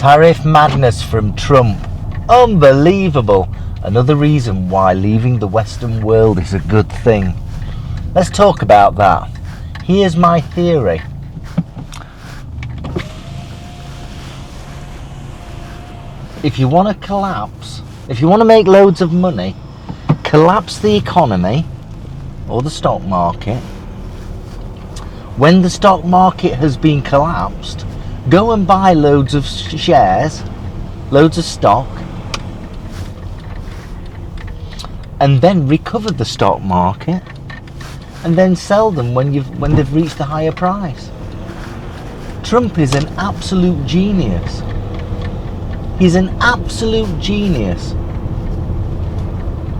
Tariff madness from Trump. Unbelievable. Another reason why leaving the Western world is a good thing. Let's talk about that. Here's my theory. If you want to collapse, if you want to make loads of money, collapse the economy or the stock market. When the stock market has been collapsed, go and buy loads of shares, loads of stock, and then recover the stock market and then sell them when they've reached a higher price. Trump is an absolute genius. He's an absolute genius.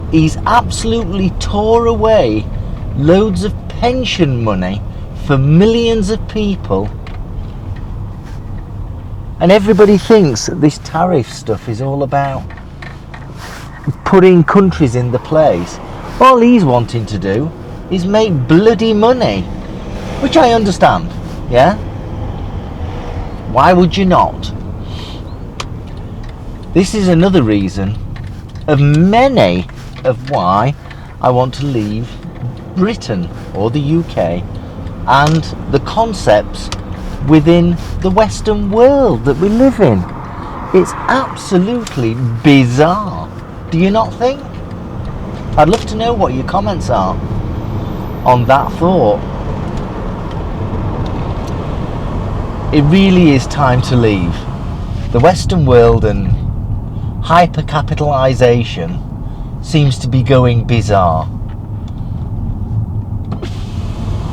He's absolutely tore away loads of pension money for millions of people. And everybody thinks that this tariff stuff is all about putting countries in the place. All he's wanting to do is make bloody money, which I understand, yeah? Why would you not? This is another reason of many of why I want to leave Britain or the UK and the concepts within the Western world that we live in. It's absolutely bizarre. Do you not think? I'd love to know what your comments are on that thought. It really is time to leave the Western world, and hypercapitalization seems to be going bizarre.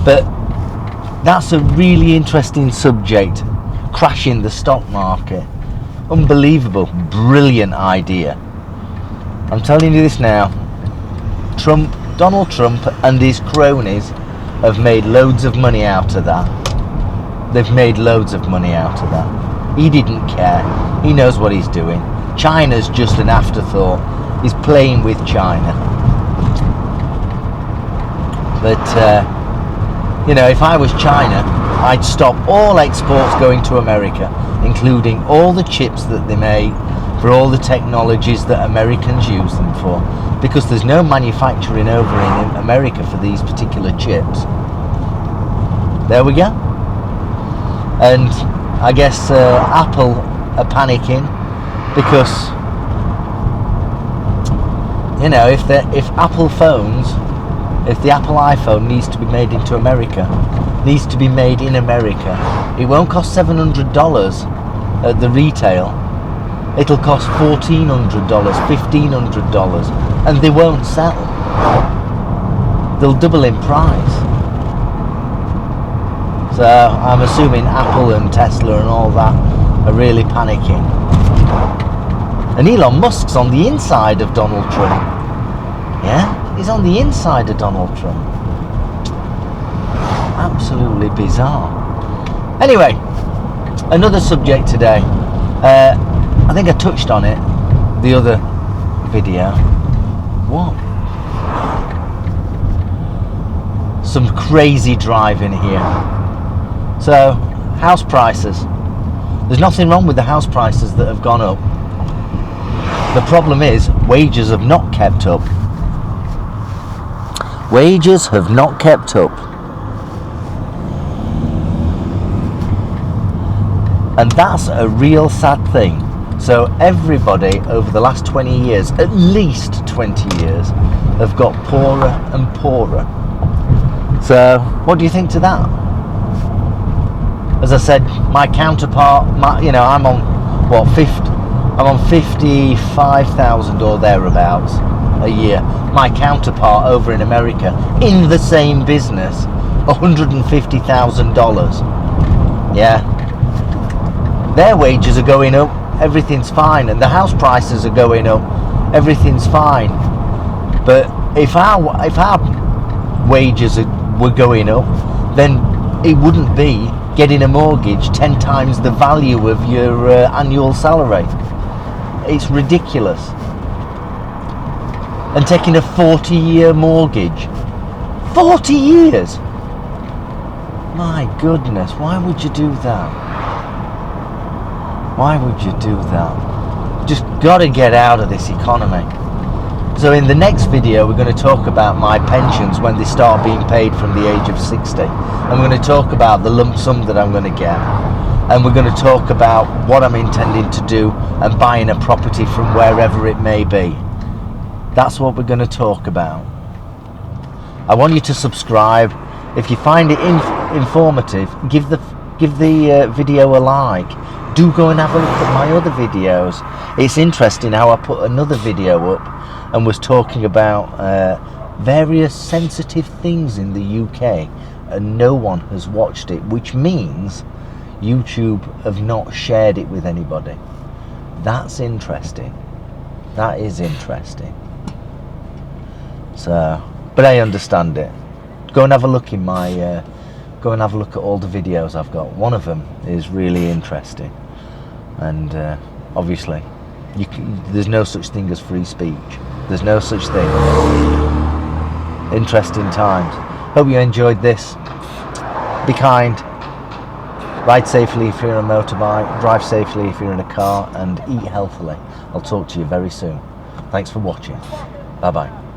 But that's a really interesting subject. Crashing the stock market. Unbelievable, brilliant idea. I'm telling you this now. Donald Trump and his cronies have made loads of money out of that. They've made loads of money out of that. He didn't care. He knows what he's doing. China's just an afterthought. He's playing with China. But, if I was China, I'd stop all exports going to America, including all the chips that they make for all the technologies that Americans use them for, because there's no manufacturing over in America for these particular chips. There we go. And I guess Apple are panicking because, if Apple phones, if the Apple iPhone needs to be made into America, needs to be made in America, it won't cost $700 at the retail. It'll cost $1,400, $1,500, and they won't sell. They'll double in price. So I'm assuming Apple and Tesla and all that are really panicking. And Elon Musk's on the inside of Donald Trump. Yeah? He's on the inside of Donald Trump. Absolutely bizarre. Anyway, another subject today. I think I touched on it the other video. What? Some crazy driving here. So, house prices. There's nothing wrong with the house prices that have gone up. The problem is, wages have not kept up. Wages have not kept up. And that's a real sad thing. So everybody over the last 20 years, at least 20 years, have got poorer and poorer. So what do you think to that? As I said, my counterpart, I'm on what, 50? I'm on 55,000 or thereabouts a year. My counterpart over in America, in the same business, $150,000. Yeah. Their wages are going up, everything's fine, and the house prices are going up, everything's fine. But if our wages were going up, then it wouldn't be getting a mortgage 10 times the value of your annual salary. It's ridiculous. And taking a 40-year mortgage. 40 years! My goodness, why would you do that? Why would you do that? Just got to get out of this economy. So in the next video, we're going to talk about my pensions when they start being paid from the age of 60. And we're going to talk about the lump sum that I'm going to get. And we're going to talk about what I'm intending to do and buying a property from wherever it may be. That's what we're going to talk about. I want you to subscribe. If you find it informative, give the video a like. Do go and have a look at my other videos. It's interesting how I put another video up and was talking about various sensitive things in the UK, and no one has watched it, which means YouTube have not shared it with anybody. That's interesting. That is interesting. So, but I understand it. Go and have a look in my go and have a look at all the videos I've got. One of them is really interesting, and obviously there's no such thing as free speech. There's no such thing. Interesting times. Hope you enjoyed this. Be kind. Ride safely if you're on a motorbike. Drive safely if you're in a car. And eat healthily. I'll talk to you very soon. Thanks for watching. Bye bye.